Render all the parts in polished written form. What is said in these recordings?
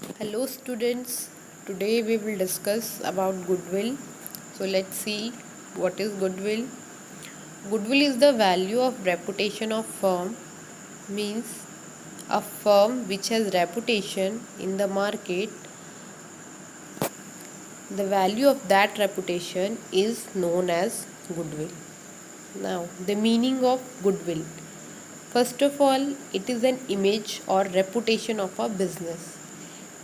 Hello students, today we will discuss about goodwill. So let's see what is goodwill. Goodwill is the value of reputation of firm, means a firm which has reputation in the market, the value of that reputation is known as goodwill. Now the meaning of goodwill. First of all, it is an image or reputation of a business.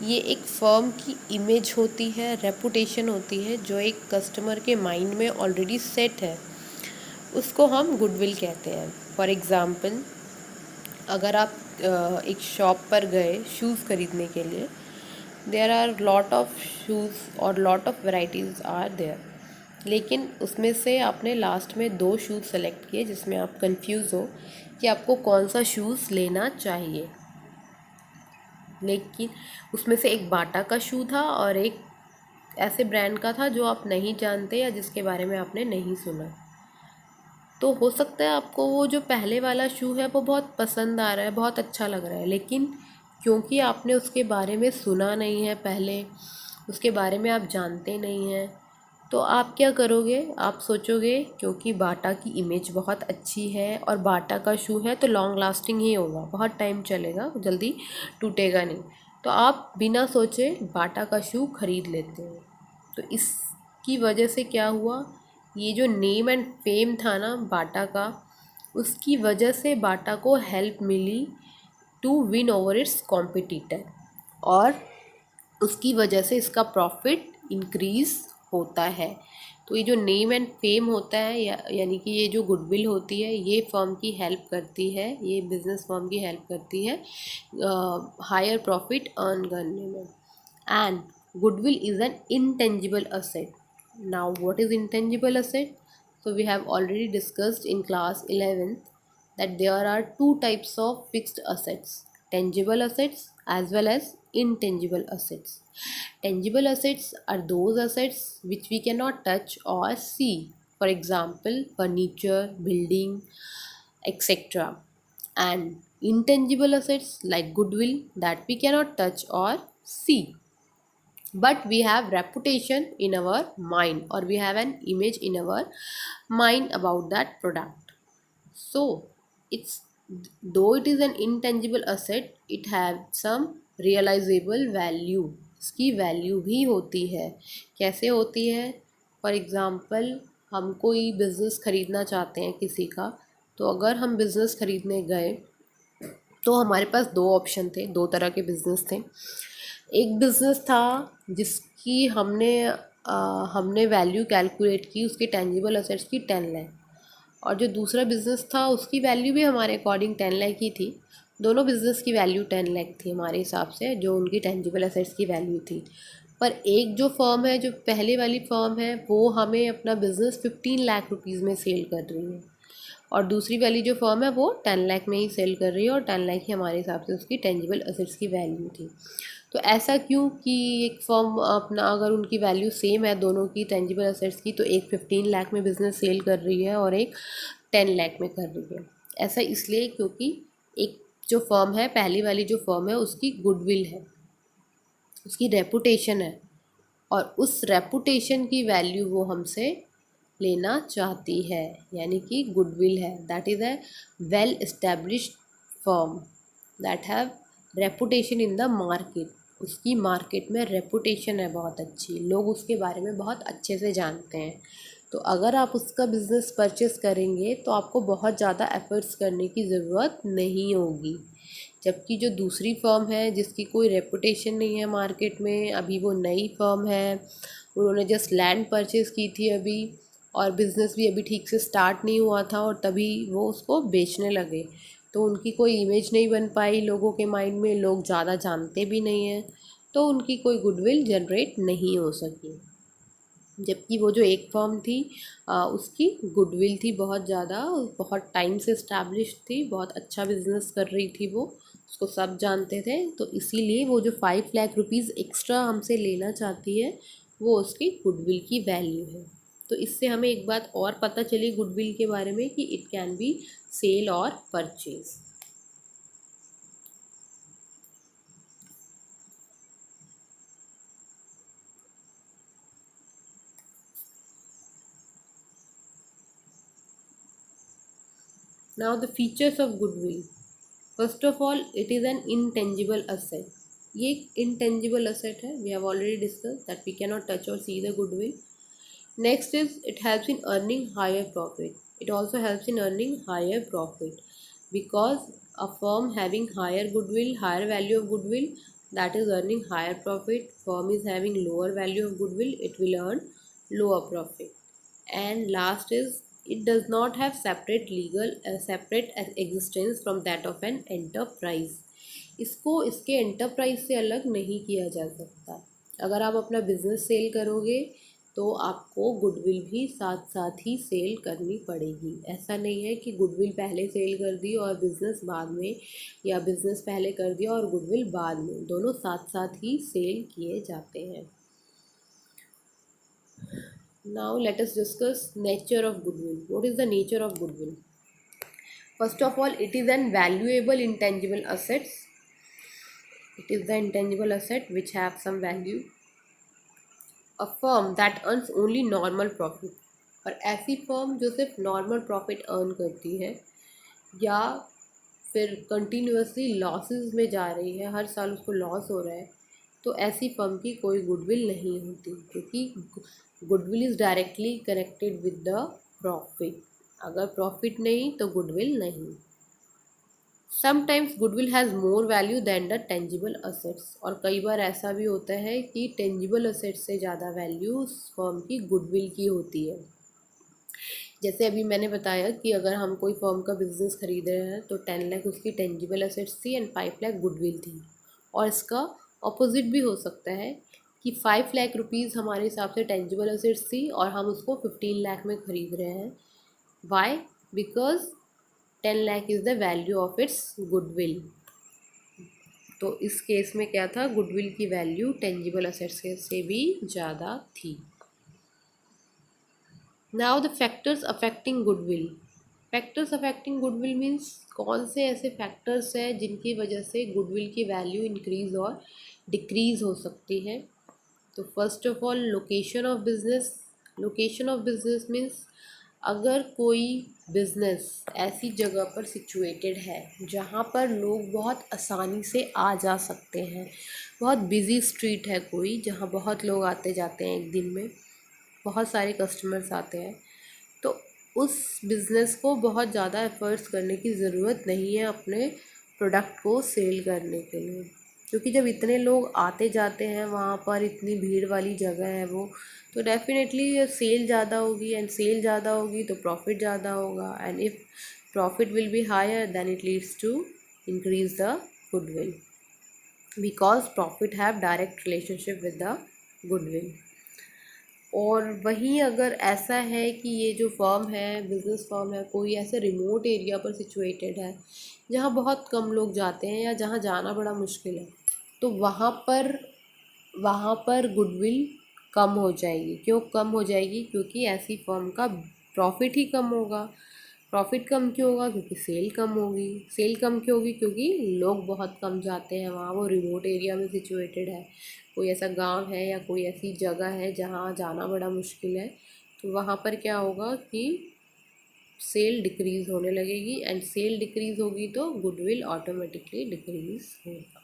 ये एक firm की image होती है, reputation होती है जो एक customer के माइंड में ऑलरेडी सेट है, उसको हम गुडविल कहते हैं। फॉर एग्ज़ाम्पल, अगर आप एक शॉप पर गए शूज़ खरीदने के लिए, there are lot of shoes और lot of varieties are there, लेकिन उसमें से आपने लास्ट में 2 शूज़ सेलेक्ट किए जिसमें आप कंफ्यूज हो कि आपको कौन सा शूज़ लेना चाहिए। लेकिन उसमें से एक बाटा का शू था और एक ऐसे ब्रांड का था जो आप नहीं जानते या जिसके बारे में आपने नहीं सुना। तो हो सकता है आपको वो जो पहले वाला शू है वो बहुत पसंद आ रहा है, बहुत अच्छा लग रहा है, लेकिन क्योंकि आपने उसके बारे में सुना नहीं है, पहले उसके बारे में आप जानते नहीं हैं, तो आप क्या करोगे, आप सोचोगे क्योंकि बाटा की इमेज बहुत अच्छी है और बाटा का शू है तो लॉन्ग लास्टिंग ही होगा, बहुत टाइम चलेगा, जल्दी टूटेगा नहीं, तो आप बिना सोचे बाटा का शू खरीद लेते हो। तो इसकी वजह से क्या हुआ, ये जो नेम एंड फेम था ना बाटा का, उसकी वजह से बाटा को हेल्प मिली to win over its competitor, और उसकी वजह से इसका प्रॉफिट इंक्रीज़ होता है। तो ये जो नेम एंड फेम होता है यानी कि ये जो गुडविल होती है, ये फर्म की हेल्प करती है, ये बिजनेस फर्म की हेल्प करती है हायर प्रॉफिट अर्न करने में। And goodwill is an intangible asset. Now what is intangible asset? So we have already discussed in class 11th that there are two types of fixed assets, tangible assets as well as intangible assets. Tangible assets are those assets which we cannot touch or see, for example furniture, building, etc. And intangible assets like goodwill that we cannot touch or see, but we have reputation in our mind or we have an image in our mind about that product. So it's, though it is an intangible asset, it has some realizable value, इसकी value भी होती है। कैसे होती है? For example, हम कोई business ख़रीदना चाहते हैं किसी का, तो अगर हम बिज़नेस ख़रीदने गए तो हमारे पास 2 ऑप्शन थे, 2 तरह के बिज़नेस थे। एक बिज़नेस था जिसकी हमने वैल्यू कैलकुलेट की उसके टेंजिबल असेट्स की 10 लाख, और जो दूसरा बिज़नेस था उसकी वैल्यू भी हमारे अकॉर्डिंग 10 लाख ही थी। दोनों बिज़नेस की वैल्यू 10 लाख थी हमारे हिसाब से, जो उनकी टेंजिबल असेट्स की वैल्यू थी। पर एक जो फर्म है, जो पहले वाली फर्म है, वो हमें अपना बिज़नेस 15 लाख रुपीज़ में सेल कर रही है, और दूसरी वाली जो फर्म है वो 10 लाख में ही सेल कर रही है, और 10 लाख ही हमारे हिसाब से उसकी टेंजिबल असेट्स की वैल्यू थी। तो ऐसा क्यों कि एक फर्म अपना, अगर उनकी वैल्यू सेम है दोनों की टेंजिबल असेट्स की, तो एक 15 लाख में बिज़नेस सेल कर रही है और एक 10 लाख में कर रही है। ऐसा इसलिए क्योंकि एक जो फर्म है, पहली वाली जो फर्म है, उसकी गुडविल है, उसकी रेपुटेशन है, और उस रेपुटेशन की वैल्यू वो हमसे लेना चाहती है, यानी कि गुडविल है। That is a well established firm that have reputation in the market, उसकी मार्केट में रेपुटेशन है बहुत अच्छी, लोग उसके बारे में बहुत अच्छे से जानते हैं। तो अगर आप उसका बिज़नेस परचेस करेंगे तो आपको बहुत ज़्यादा एफर्ट्स करने की ज़रूरत नहीं होगी। जबकि जो दूसरी फर्म है जिसकी कोई रेपुटेशन नहीं है मार्केट में, अभी वो नई फर्म है, उन्होंने जस्ट लैंड परचेज़ की थी अभी, और बिज़नेस भी अभी ठीक से स्टार्ट नहीं हुआ था और तभी वो उसको बेचने लगे, तो उनकी कोई इमेज नहीं बन पाई लोगों के माइंड में, लोग ज़्यादा जानते भी नहीं हैं, तो उनकी कोई गुडविल जनरेट नहीं हो सकी। जबकि वो जो एक फर्म थी उसकी गुडविल थी बहुत ज़्यादा, बहुत टाइम से इस्टेब्लिश थी, बहुत अच्छा बिजनेस कर रही थी वो, उसको सब जानते थे, तो इसीलिए वो जो 5 लाख रुपीज़ एक्स्ट्रा हमसे लेना चाहती है वो उसकी गुडविल की वैल्यू है। तो इससे हमें एक बात और पता चली गुडविल के बारे में कि इट कैन बी सेल और purchase. Now the features of goodwill. First of all, it is an intangible asset. ये एक intangible asset है. We have already discussed that we cannot touch or see the goodwill. Next is it helps in earning higher profit. It also helps in earning higher profit because a firm having higher goodwill, higher value of goodwill, that is earning higher profit. Firm is having lower value of goodwill, it will earn lower profit. And last is it does not have separate existence from that of an enterprise. इसको इसके enterprise से अलग नहीं किया जा सकता. अगर आप अपना बिजनेस सेल करोगे तो आपको गुडविल भी साथ साथ ही सेल करनी पड़ेगी. ऐसा नहीं है कि गुडविल पहले सेल कर दी और बिज़नेस बाद में, या बिज़नेस पहले कर दिया और गुडविल बाद में. दोनों साथ साथ ही सेल किए जाते हैं. Now let us discuss nature of goodwill. What is the nature of goodwill? First of all, it is an valuable intangible assets. It is the intangible asset which have some value. A firm that earns only normal profit. और ऐसी firm जो सिर्फ normal profit earn करती है या फिर continuously losses में जा रही है, हर साल उसको लॉस हो रहा है, तो ऐसी फर्म की कोई गुडविल नहीं होती, क्योंकि goodwill is directly connected with the profit. अगर प्रॉफिट नहीं तो गुडविल नहीं. Sometimes goodwill has more value than the tangible assets. और कई बार ऐसा भी होता है कि टेंजिबल असेट्स से ज़्यादा वैल्यू उस फर्म की गुडविल की होती है. जैसे अभी मैंने बताया कि अगर हम कोई फर्म का बिजनेस खरीद रहे हैं तो 10 लाख उसकी टेंजिबल असेट्स थी एंड 5 लाख गुडविल थी. और इसका अपोजिट भी हो सकता है कि 5 लाख रुपीज़ हमारे हिसाब से टेंजिबल असेट्स थी और हम उसको 15 लाख में ख़रीद रहे हैं. Why? Because 10 lakh is the value of its goodwill. तो इस केस में क्या था, गुडविल की वैल्यू टेंजिबल असेट्स से भी ज़्यादा थी. Now the factors affecting goodwill. Factors affecting goodwill means कौन से ऐसे फैक्टर्स हैं जिनकी वजह से गुडविल की वैल्यू इंक्रीज़ और डिक्रीज़ हो सकती है. तो first of all, location of business. Location of business means अगर कोई बिज़नेस ऐसी जगह पर सिचुएटेड है जहाँ पर लोग बहुत आसानी से आ जा सकते हैं, बहुत बिज़ी स्ट्रीट है कोई जहाँ बहुत लोग आते जाते हैं, एक दिन में बहुत सारे कस्टमर्स आते हैं, तो उस बिज़नेस को बहुत ज़्यादा एफर्ट्स करने की ज़रूरत नहीं है अपने प्रोडक्ट को सेल करने के लिए, क्योंकि जब इतने लोग आते जाते हैं वहाँ पर, इतनी भीड़ वाली जगह है वो, तो डेफिनेटली सेल ज़्यादा होगी, एंड सेल ज़्यादा होगी तो प्रॉफिट ज़्यादा होगा. And if profit will be higher then it leads to increase the goodwill, because profit have direct relationship with the goodwill. और वहीं अगर ऐसा है कि ये जो फर्म है, बिज़नेस फर्म है, कोई ऐसे रिमोट एरिया पर सिचुएटेड है जहाँ बहुत कम लोग जाते हैं या जहाँ जाना बड़ा मुश्किल है, तो वहाँ पर गुडविल कम हो जाएगी. क्यों कम हो जाएगी? क्योंकि ऐसी फर्म का प्रॉफिट ही कम होगा. प्रॉफिट कम क्यों होगा? क्योंकि सेल कम होगी. सेल कम क्यों होगी? क्योंकि लोग बहुत कम जाते हैं वहाँ, वो रिमोट एरिया में सिचुएटेड है, कोई ऐसा गांव है या कोई ऐसी जगह है जहाँ जाना बड़ा मुश्किल है, तो वहाँ पर क्या होगा कि सेल डिक्रीज़ होने लगेगी. एंड सेल डिक्रीज़ होगी तो गुडविल ऑटोमेटिकली डिक्रीज़ होगा.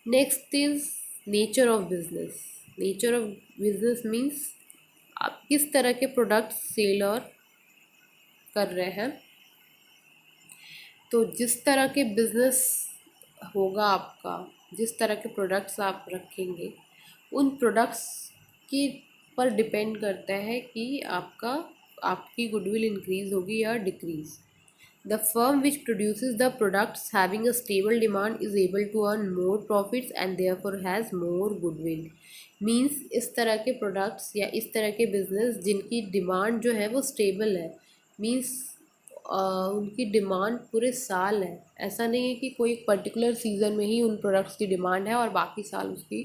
Next is nature of business. Nature of business means आप किस तरह के प्रोडक्ट सेल और कर रहे हैं. तो जिस तरह के बिज़नेस होगा आपका, जिस तरह के प्रोडक्ट्स आप रखेंगे, उन प्रोडक्ट्स की पर डिपेंड करता है कि आपकी गुडविल इंक्रीज़ होगी या decrease. The firm which produces the products having a stable demand is able to earn more profits and therefore has more goodwill. Means इस तरह के प्रोडक्ट्स या इस तरह के बिजनेस जिनकी डिमांड जो है वो स्टेबल है, मीन्स उनकी डिमांड पूरे साल है. ऐसा नहीं है कि कोई पर्टिकुलर सीज़न में ही उन प्रोडक्ट्स की डिमांड है और बाकी साल उसकी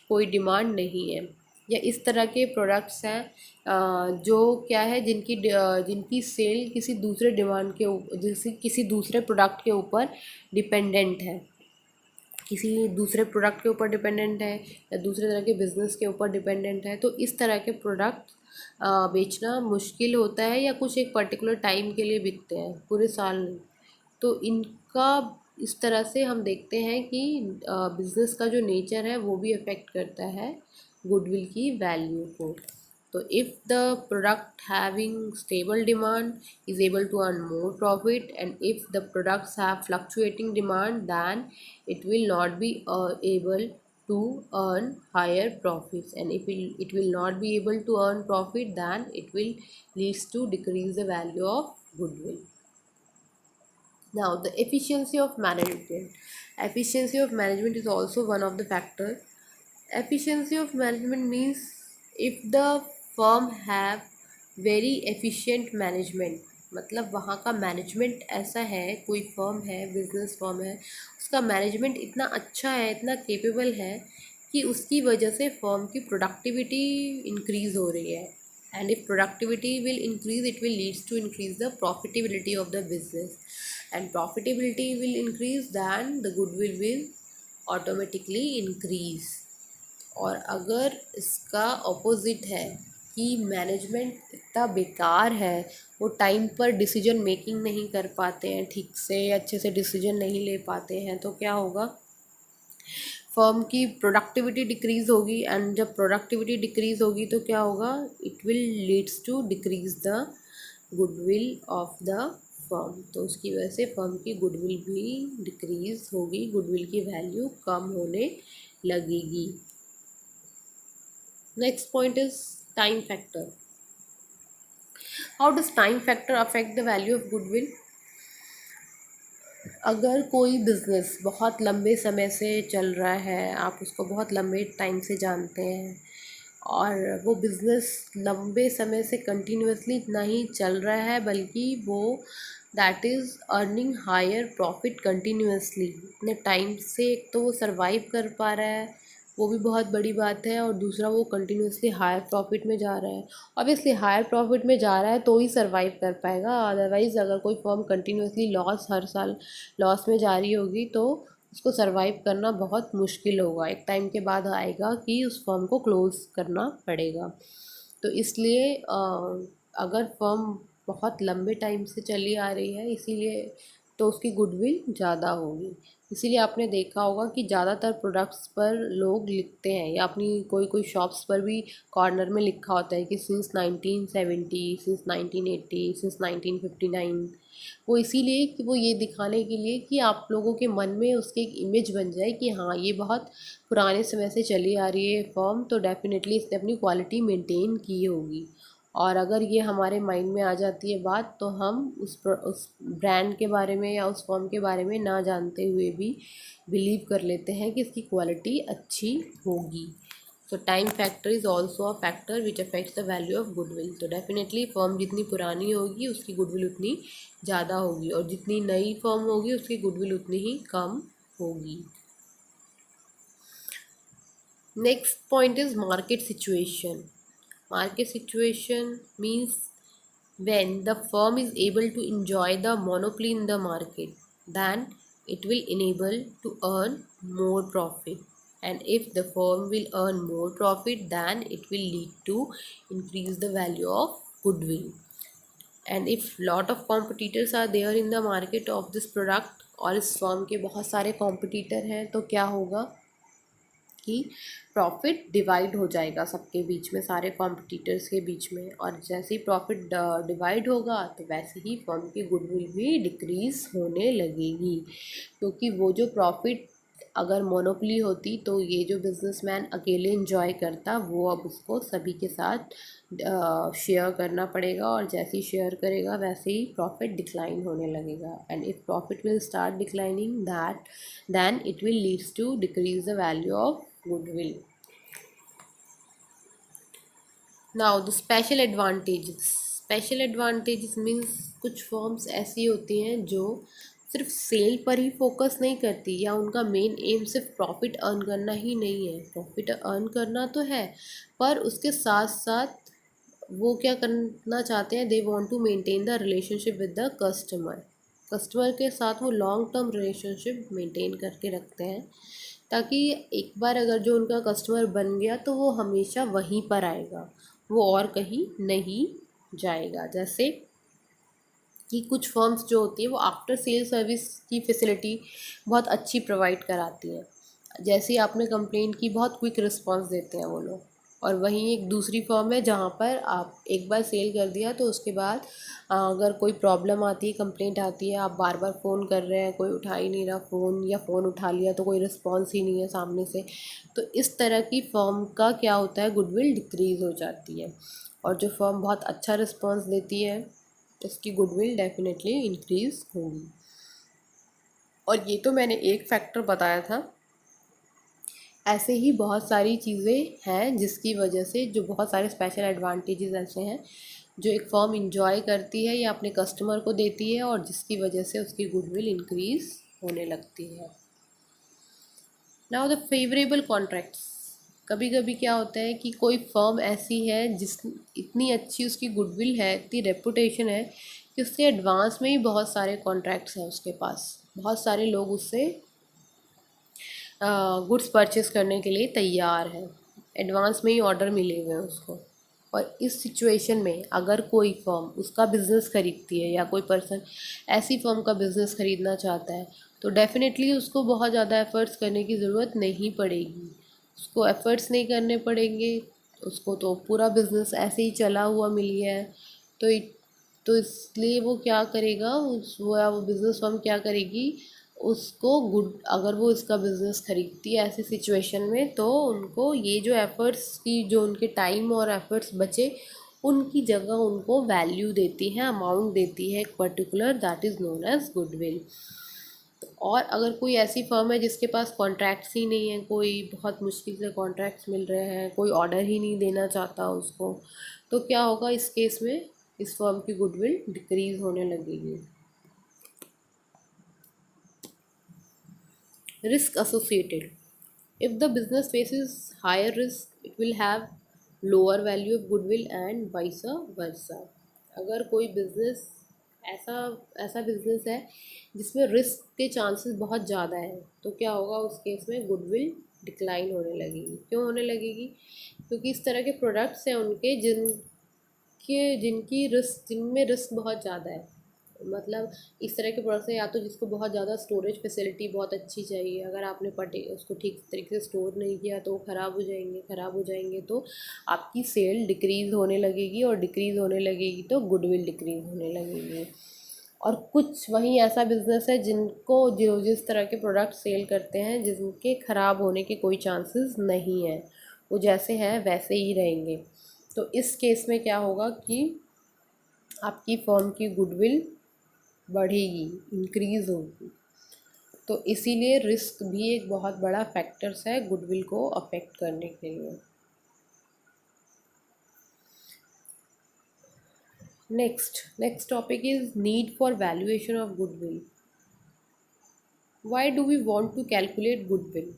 कोई डिमांड नहीं है. या इस तरह के प्रोडक्ट्स हैं जो क्या है, जिनकी सेल किसी दूसरे डिमांड के जैसे किसी दूसरे प्रोडक्ट के ऊपर डिपेंडेंट है, किसी दूसरे प्रोडक्ट के ऊपर डिपेंडेंट है या दूसरे तरह के बिज़नेस के ऊपर डिपेंडेंट है. तो इस तरह के प्रोडक्ट बेचना मुश्किल होता है या कुछ एक पर्टिकुलर टाइम के लिए बिकते हैं, पूरे साल नहीं। तो इनका इस तरह से हम देखते हैं कि बिज़नेस का जो नेचर है वो भी अफेक्ट करता है गुडविल की वैल्यू को। तो if the product having stable demand is able to earn more profit, and if the products have fluctuating demand, then it will not be able to earn higher profits, and if it will not be able to earn profit, then it will leads to decrease the value of goodwill. Now the efficiency of management. Efficiency of management is also one of the factor. Efficiency of management means if the firm have very efficient management, मतलब वहाँ का management ऐसा है, कोई firm है, business firm है, उसका management इतना अच्छा है, इतना केपेबल है कि उसकी वजह से फर्म की प्रोडक्टिविटी इंक्रीज़ हो रही है, and if productivity will increase, it will leads to increase the profitability of the business, and profitability will increase, then the goodwill will automatically increase. और अगर इसका ऑपोजिट है कि मैनेजमेंट इतना बेकार है, वो टाइम पर डिसीजन मेकिंग नहीं कर पाते हैं, ठीक से अच्छे से डिसीजन नहीं ले पाते हैं, तो क्या होगा, फर्म की प्रोडक्टिविटी डिक्रीज़ होगी, एंड जब प्रोडक्टिविटी डिक्रीज़ होगी तो क्या होगा, it will leads to decrease the goodwill of the firm. तो उसकी वजह से फर्म की गुडविल भी डिक्रीज़ होगी, गुडविल की वैल्यू कम होने लगेगी। Next point is time factor. How does time factor affect the value of goodwill? अगर कोई बिज़नेस बहुत लंबे समय से चल रहा है, आप उसको बहुत लंबे टाइम से जानते हैं, और वो बिज़नेस लंबे समय से कंटिन्यूसली नहीं चल रहा है, बल्कि वो that is earning higher profit continuously, इतने टाइम से एक तो वो सरवाइव कर पा रहा है, वो भी बहुत बड़ी बात है, और दूसरा वो कंटिन्यूसली हायर प्रॉफिट में जा रहा है। ऑब्वियसली हायर प्रॉफिट में जा रहा है तो ही सरवाइव कर पाएगा, अदरवाइज़ अगर कोई फर्म कंटिन्यूसली लॉस, हर साल लॉस में जा रही होगी, तो उसको सरवाइव करना बहुत मुश्किल होगा, एक टाइम के बाद आएगा कि उस फर्म को क्लोज़ करना पड़ेगा। तो इसलिए अगर फर्म बहुत लंबे टाइम से चली आ रही है, इसीलिए तो उसकी गुडविल ज़्यादा होगी। इसीलिए आपने देखा होगा कि ज़्यादातर प्रोडक्ट्स पर लोग लिखते हैं, या अपनी कोई कोई शॉप्स पर भी कॉर्नर में लिखा होता है कि सिंस 1970, सिंस 1980, सिंस 1959। वो इसीलिए कि वो ये दिखाने के लिए कि आप लोगों के मन में उसकी एक इमेज बन जाए कि हाँ, ये बहुत पुराने समय से चली आ रही है फर्म, तो डेफिनेटली इसने अपनी क्वालिटी मेंटेन की होगी। और अगर ये हमारे माइंड में आ जाती है बात, तो हम उस ब्रांड के बारे में या उस फर्म के बारे में ना जानते हुए भी बिलीव कर लेते हैं कि इसकी क्वालिटी अच्छी होगी। तो time factor is also a factor which affects the value of goodwill. तो डेफिनेटली फर्म जितनी पुरानी होगी उसकी गुडविल उतनी ज़्यादा होगी, और जितनी नई फर्म होगी उसकी गुडविल उतनी ही कम होगी। Next point is market situation. Market situation means when the firm is able to enjoy the monopoly in the market, then it will enable to earn more profit. And if the firm will earn more profit, then it will lead to increase the value of goodwill. And if lot of competitors are there in the market of this product, और इस firm के बहुत सारे competitor हैं, तो क्या होगा कि प्रॉफिट डिवाइड हो जाएगा सबके बीच में, सारे कॉम्पिटिटर्स के बीच में, और जैसे ही प्रॉफिट डिवाइड होगा तो वैसे ही फर्म की गुडविल भी डिक्रीज़ होने लगेगी, क्योंकि वो जो प्रॉफिट अगर मोनोपोली होती तो ये जो बिजनेसमैन अकेले एंजॉय करता, वो अब उसको सभी के साथ शेयर करना पड़ेगा, और जैसे ही शेयर करेगा वैसे ही प्रॉफिट डिक्लाइन होने लगेगा। And if profit will start declining, that then it will leads to decrease the value of goodwill. Now the special advantages. Special advantages means कुछ फर्म्स ऐसी होती हैं जो सिर्फ सेल पर ही फोकस नहीं करती, या उनका मेन एम सिर्फ प्रॉफिट अर्न करना ही नहीं है। प्रॉफिट अर्न करना तो है, पर उसके साथ साथ वो क्या करना चाहते हैं, they want to maintain the relationship with the customer. Customer के साथ वो लॉन्ग टर्म रिलेशनशिप मेंटेन करके रखते हैं, ताकि एक बार अगर जो उनका कस्टमर बन गया तो वो हमेशा वहीं पर आएगा, वो और कहीं नहीं जाएगा। जैसे कि कुछ फर्म्स जो होती है वो आफ्टर सेल सर्विस की फैसिलिटी बहुत अच्छी प्रोवाइड कराती है। जैसे ही आपने कंप्लेंट की, बहुत क्विक रिस्पांस देते हैं वो लोग। और वहीं एक दूसरी फर्म है जहाँ पर आप एक बार सेल कर दिया तो उसके बाद अगर कोई प्रॉब्लम आती है, कंप्लेंट आती है, आप बार बार फ़ोन कर रहे हैं, कोई उठा ही नहीं रहा फ़ोन, या फ़ोन उठा लिया तो कोई रिस्पॉन्स ही नहीं है सामने से, तो इस तरह की फ़र्म का क्या होता है, गुडविल डिक्रीज़ हो जाती है। और जो फर्म बहुत अच्छा रिस्पॉन्स देती है, इसकी गुडविल डेफिनेटली इंक्रीज़ होगी। और ये तो मैंने एक फैक्टर बताया था। ऐसे ही बहुत सारी चीज़ें हैं जिसकी वजह से, जो बहुत सारे स्पेशल एडवांटेजेस ऐसे हैं जो एक फर्म इंजॉय करती है या अपने कस्टमर को देती है, और जिसकी वजह से उसकी गुडविल इंक्रीज़ होने लगती है। Now the favourable contracts. कभी कभी क्या होता है कि कोई फर्म ऐसी है जिस इतनी अच्छी उसकी गुडविल है, इतनी रेपुटेशन है कि उसके एडवांस में ही बहुत सारे कॉन्ट्रैक्ट्स हैं उसके पास, बहुत सारे लोग उससे गुड्स परचेस करने के लिए तैयार हैं, एडवांस में ही ऑर्डर मिले हुए हैं उसको। और इस सिचुएशन में अगर कोई फर्म उसका बिज़नेस खरीदती है या कोई पर्सन ऐसी फर्म का बिज़नेस खरीदना चाहता है, तो डेफिनेटली उसको बहुत ज़्यादा एफ़र्ट्स करने की ज़रूरत नहीं पड़ेगी। उसको एफ़र्ट्स नहीं करने पड़ेंगे, उसको तो पूरा बिज़नेस ऐसे ही चला हुआ मिल गया है। तो तो इसलिए वो क्या करेगा, वो बिज़नेस फर्म क्या करेगी, उसको गुड, अगर वो इसका बिज़नेस खरीदती है ऐसी सिचुएशन में, तो उनको ये जो एफ़र्ट्स की, जो उनके टाइम और एफ़र्ट्स बचे, उनकी जगह उनको वैल्यू देती है, अमाउंट देती है एक particular, that is known as goodwill. और अगर कोई ऐसी फर्म है जिसके पास कॉन्ट्रैक्ट्स ही नहीं है, कोई बहुत मुश्किल से कॉन्ट्रैक्ट्स मिल रहे हैं, कोई ऑर्डर ही नहीं देना चाहता उसको, तो क्या होगा इस केस में, इस फर्म की गुडविल डिक्रीज़ होने लगेगी। Risk associated. If the business faces higher risk, it will have lower value of goodwill and vice versa. अगर कोई बिज़नेस ऐसा ऐसा बिज़नेस है जिसमें रिस्क के चांसेस बहुत ज़्यादा है, तो क्या होगा उस केस में, गुडविल डिक्लाइन होने लगेगी। क्यों होने लगेगी? क्योंकि इस तरह के प्रोडक्ट्स हैं उनके जिनमें रिस्क बहुत ज़्यादा है। मतलब इस तरह के प्रोडक्ट्स हैं, या तो जिसको बहुत ज़्यादा स्टोरेज फैसिलिटी बहुत अच्छी चाहिए, अगर आपने उसको ठीक तरीके से स्टोर नहीं किया तो वो ख़राब हो जाएंगे तो आपकी सेल डिक्रीज़ होने लगेगी, और डिक्रीज़ होने लगेगी तो गुडविल डिक्रीज़ होने लगेगी। और कुछ वहीं ऐसा बिज़नेस है जो जिस तरह के प्रोडक्ट सेल करते हैं जिनके ख़राब होने के कोई चांसेस नहीं है, वो जैसे हैं वैसे ही रहेंगे। तो इस केस में क्या होगा कि आपकी फर्म की गुडविल बढ़ेगी, इंक्रीज़ होगी। तो इसीलिए रिस्क भी एक बहुत बड़ा फैक्टर्स है गुडविल को अफेक्ट करने के लिए। Next topic is need for valuation of goodwill. Why do we want to calculate goodwill,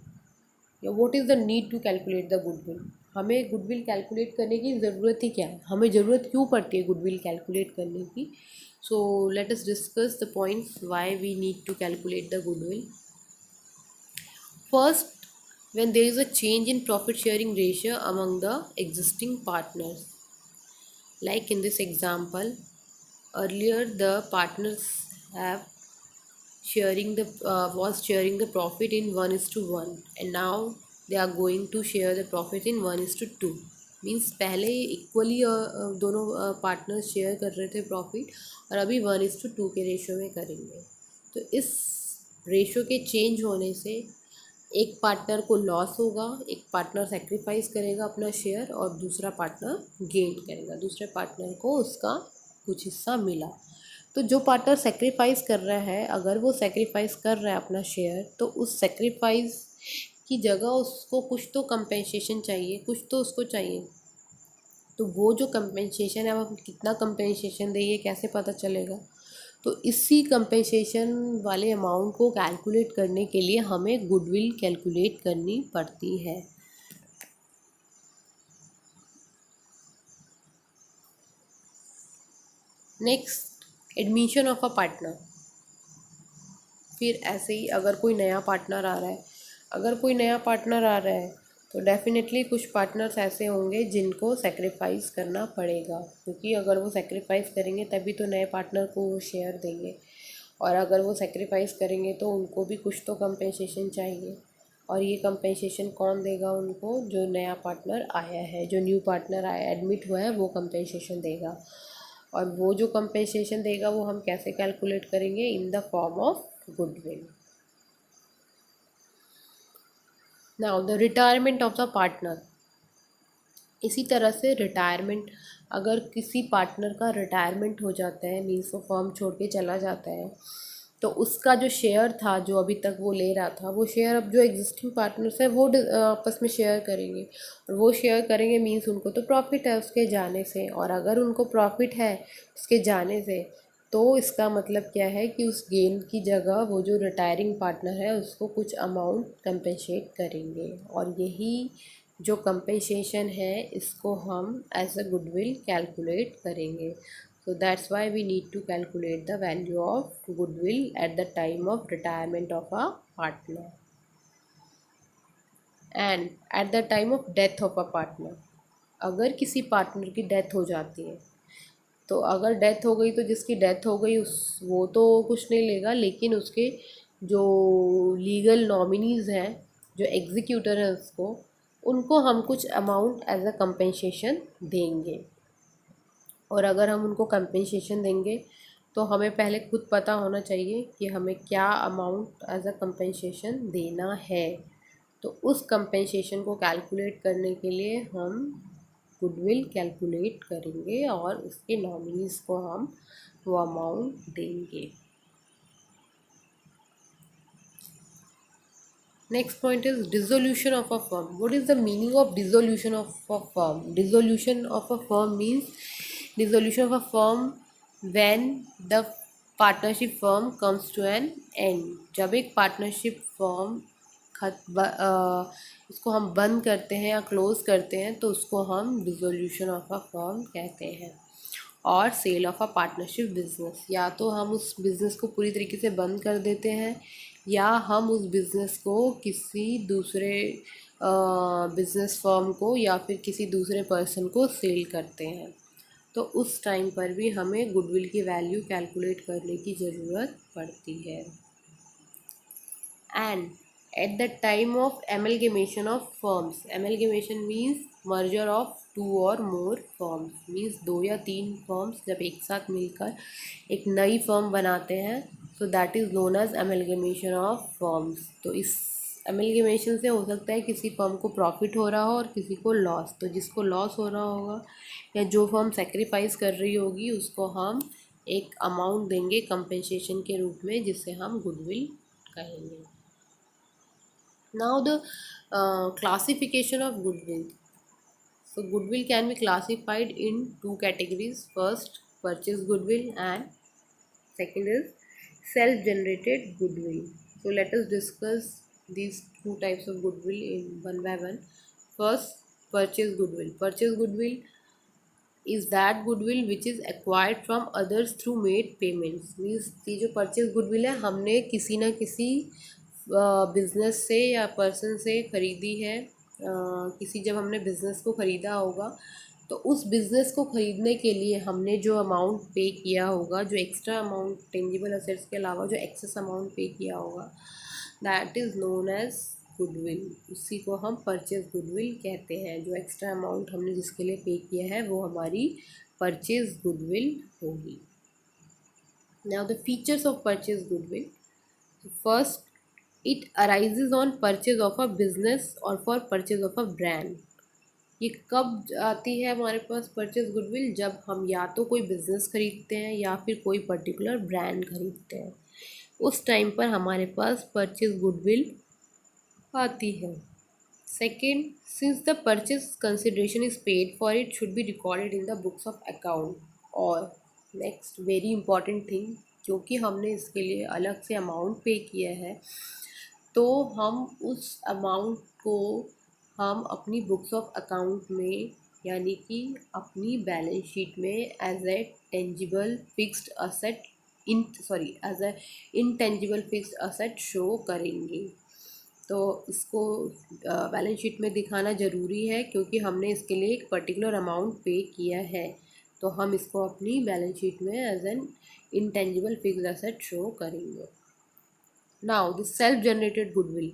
या what is the need to calculate the goodwill. हमें गुडविल कैलकुलेट करने की ज़रूरत ही क्या है, हमें ज़रूरत क्यों पड़ती है गुडविल कैलकुलेट करने की। So let us discuss the points why we need to calculate the goodwill. First, when there is a change in profit sharing ratio among the existing partners. Like in this example, earlier the partners have was sharing the profit in 1:1, and now they are going to share the profit in 1:2. Means पहले equally दोनों partners share कर रहे थे profit, और अभी 1:2 के ratio में करेंगे। तो इस रेशो के चेंज होने से एक पार्टनर को लॉस होगा, एक पार्टनर सेक्रीफाइस करेगा अपना शेयर, और दूसरा पार्टनर गेन करेगा, दूसरे पार्टनर को उसका कुछ हिस्सा मिला। तो जो पार्टनर सेक्रीफाइस कर रहा है, अगर वो सेक्रीफाइस कर रहा है अपना शेयर, तो उस सेक्रीफाइस की जगह उसको कुछ तो कंपेंसेशन चाहिए, कुछ तो उसको चाहिए। तो वो जो कंपेंसेशन है, अब हम कितना कंपेंसेशन दें ये कैसे पता चलेगा। तो इसी कंपेंसेशन वाले अमाउंट को कैलकुलेट करने के लिए हमें गुडविल कैलकुलेट करनी पड़ती है। Next, admission of a partner. फिर ऐसे ही अगर कोई नया पार्टनर आ रहा है तो डेफिनेटली कुछ पार्टनर्स ऐसे होंगे जिनको सेक्रीफाइस करना पड़ेगा, क्योंकि अगर वो सेक्रीफाइस करेंगे तभी तो नए पार्टनर को वो शेयर देंगे, और अगर वो सेक्रीफाइस करेंगे तो उनको भी कुछ तो कंपेंसेशन चाहिए। और ये कंपेंसेशन कौन देगा उनको? जो नया पार्टनर आया है, जो न्यू पार्टनर आया एडमिट हुआ है, वो कंपेंसेशन देगा। और वो जो कंपेंसेशन देगा वो हम कैसे कैलकुलेट करेंगे? In the form of goodwill. Now the retirement of the partner. इसी तरह से रिटायरमेंट, अगर किसी पार्टनर का रिटायरमेंट हो जाता है, मीन्स वो फर्म छोड़ के चला जाता है, तो उसका जो शेयर था, जो अभी तक वो ले रहा था, वो शेयर अब जो एग्जिस्टिंग पार्टनर्स हैं वो आपस में शेयर करेंगे। और वो शेयर करेंगे मीन्स उनको तो प्रॉफिट है उसके जाने से, और अगर उनको प्रॉफिट है उसके जाने से, तो इसका मतलब क्या है कि उस गेन की जगह वो जो रिटायरिंग पार्टनर है उसको कुछ अमाउंट कंपेंसेट करेंगे। और यही जो कंपेंसेशन है इसको हम एज अ गुडविल कैलकुलेट करेंगे। So that's why we need to calculate the value of goodwill at the time of retirement of a partner and at the time of death of a partner। अगर किसी partner की death हो जाती है, तो अगर death हो गई तो जिसकी डेथ हो गई उस वो तो कुछ नहीं लेगा, लेकिन उसके जो लीगल नॉमिनीज़ हैं, जो एग्जीक्यूटर हैं उसको, उनको हम कुछ अमाउंट एज अ कंपेंसेशन देंगे। और अगर हम उनको कंपेंसेशन देंगे तो हमें पहले खुद पता होना चाहिए कि हमें क्या अमाउंट एज अ कंपेंसेशन देना है। तो उस कंपेंसेशन को कैलकुलेट करने के लिए हम गुडविल कैलकुलेट करेंगे और उसके नॉमिनीज़ को हम वो अमाउंट देंगे। Next point is dissolution of a firm. What is the meaning of dissolution of a firm? Dissolution of a firm means dissolution of a firm when the partnership firm comes to an end. जब एक partnership firm उसको हम बंद करते हैं या close करते हैं तो उसको हम डिसोल्यूशन ऑफ अ फर्म कहते हैं। और sale of a partnership business, या तो हम उस बिज़नेस को पूरी तरीके से बंद कर देते हैं या हम उस बिज़नेस को किसी दूसरे बिज़नेस फर्म को या फिर किसी दूसरे पर्सन को सेल करते हैं। तो उस टाइम पर भी हमें गुडविल की वैल्यू कैलकुलेट करने की ज़रूरत पड़ती है। And at the time of amalgamation of firms, amalgamation means merger of two or more firms, means 2 या 3 फर्म्स जब एक साथ मिलकर एक नई फर्म बनाते हैं, तो that is known as amalgamation of firms. तो इस एमलगेमेशन से हो सकता है किसी फर्म को प्रॉफिट हो रहा हो और किसी को लॉस। तो जिसको लॉस हो रहा होगा या जो फर्म सेक्रीफाइस कर रही होगी उसको हम एक अमाउंट देंगे कंपेंसेशन के रूप में, जिसे हम गुडविल कहेंगे। Now the classification of goodwill. So goodwill can be classified in two categories. First, purchase goodwill, and second is self-generated goodwill. So let us discuss these two types of goodwill in one by one. First, purchase goodwill. Purchase goodwill is that goodwill which is acquired from others through made payments. Means ये जो purchase goodwill है हमने किसी ना किसी business से या person से ख़रीदी है। किसी जब हमने बिज़नेस को ख़रीदा होगा तो उस बिज़नेस को ख़रीदने के लिए हमने जो अमाउंट पे किया होगा, जो एक्स्ट्रा अमाउंट टेंजिबल असेट्स के अलावा जो एक्सेस अमाउंट पे किया होगा, that is known as goodwill. उसी को हम परचेज गुडविल कहते हैं। जो एक्स्ट्रा अमाउंट हमने जिसके लिए पे किया है वो हमारी परचेज गुडविल होगी। Now the features of purchase goodwill. First, it arises on purchase of a business और for purchase of a brand. ये कब आती है हमारे पास परचेज गुडविल? जब हम या तो कोई बिज़नेस ख़रीदते हैं या फिर कोई पर्टिकुलर ब्रांड ख़रीदते हैं, उस टाइम पर हमारे पास परचेज गुडविल आती है। Second, since the purchase consideration is paid for, it should be recorded in the books of account. और नेक्स्ट वेरी इंपॉर्टेंट थिंग, क्योंकि हमने इसके लिए अलग से अमाउंट पे किया है, तो हम उस अमाउंट को हम अपनी बुक्स ऑफ अकाउंट में, यानी कि अपनी बैलेंस शीट में as a tangible fixed asset as a intangible fixed asset show करेंगे। तो इसको बैलेंस शीट में दिखाना ज़रूरी है, क्योंकि हमने इसके लिए एक पर्टिकुलर अमाउंट पे किया है। तो हम इसको अपनी बैलेंस शीट में as an intangible fixed asset show करेंगे। Now, the self-generated goodwill.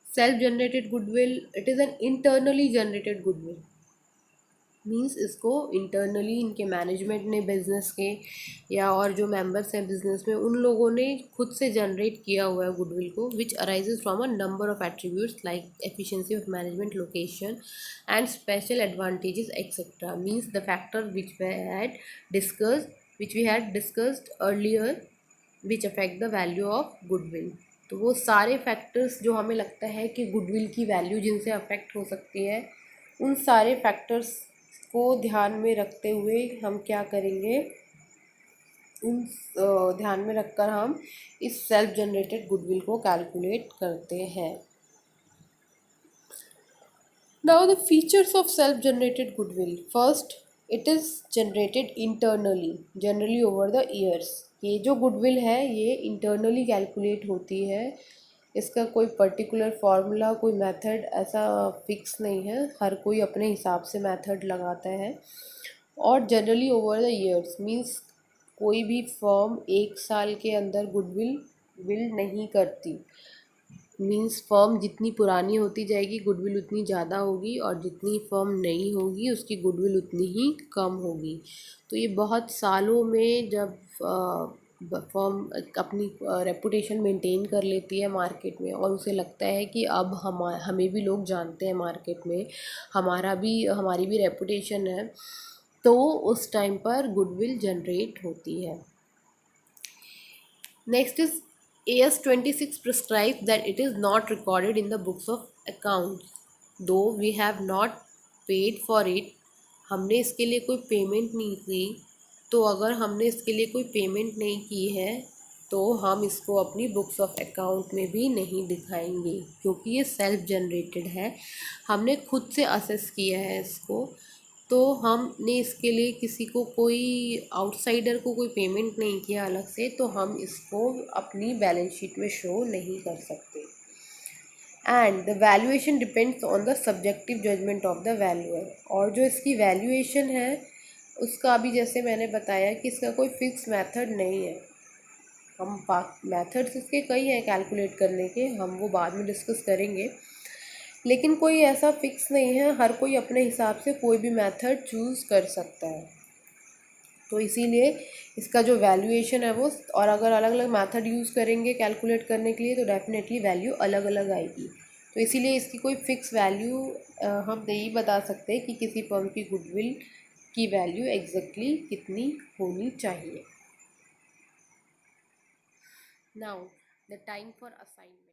Self-generated goodwill, it is an internally generated goodwill. Means इसको इंटरनली इनके मैनेजमेंट ने बिजनेस के या और जो मेंबर्स हैं बिजनेस में, उन लोगों ने खुद से जनरेट किया हुआ है गुडविल को, which arises from a number of attributes like efficiency of management, location and special advantages etcetera. Means the factor which we had discussed earlier which affect the value of goodwill. तो वो सारे factors जो हमें लगता है कि goodwill की value जिनसे अफेक्ट हो सकती है, उन सारे फैक्टर्स को ध्यान में रखते हुए हम क्या करेंगे, उन ध्यान में रखकर हम इस सेल्फ जनरेटेड गुडविल को कैलकुलेट करते हैं। Now the features of self generated goodwill. First, it is generated internally generally over the years. ये जो गुडविल है ये इंटरनली कैलकुलेट होती है, इसका कोई पर्टिकुलर फार्मूला, कोई मेथड ऐसा फिक्स नहीं है, हर कोई अपने हिसाब से मेथड लगाता है। और generally over the years means कोई भी फर्म एक साल के अंदर गुडविल विल नहीं करती। मीन्स फर्म जितनी पुरानी होती जाएगी गुडविल उतनी ज़्यादा होगी, और जितनी फर्म नई होगी उसकी गुडविल उतनी ही कम होगी। तो ये बहुत सालों में जब फर्म अपनी रेपुटेशन मेंटेन कर लेती है मार्केट में, और उसे लगता है कि अब हमें भी लोग जानते हैं मार्केट में, हमारी भी रेपुटेशन है, तो उस टाइम पर गुडविल जनरेट होती है। Next is AS 26 prescribes that it is not recorded in the books of accounts, though we have not paid for it। हमने इसके लिए कोई पेमेंट नहीं की, तो अगर हमने इसके लिए कोई पेमेंट नहीं की है तो हम इसको अपनी बुक्स ऑफ अकाउंट में भी नहीं दिखाएंगे, क्योंकि ये सेल्फ जनरेटेड है, हमने खुद से असेस किया है इसको। तो हमने इसके लिए किसी को, कोई आउटसाइडर को कोई पेमेंट नहीं किया अलग से, तो हम इसको अपनी बैलेंस शीट में शो नहीं कर सकते। And the valuation depends on the subjective judgement of the valuer. और जो इसकी वैल्यूएशन है उसका अभी जैसे मैंने बताया कि इसका कोई फिक्स मेथड नहीं है, हम मेथड्स इसके कई हैं कैलकुलेट करने के, हम वो बाद में डिस्कस करेंगे, लेकिन कोई ऐसा फिक्स नहीं है, हर कोई अपने हिसाब से कोई भी मेथड चूज़ कर सकता है। तो इसीलिए इसका जो वैल्यूएशन है वो, और अगर अलग अलग मेथड यूज़ करेंगे कैलकुलेट करने के लिए तो डेफिनेटली वैल्यू अलग अलग आएगी। तो इसीलिए इसकी कोई फिक्स वैल्यू हम नहीं बता सकते कि किसी फर्म की गुडविल की वैल्यू एग्जैक्टली कितनी होनी चाहिए। Now the time for assignment.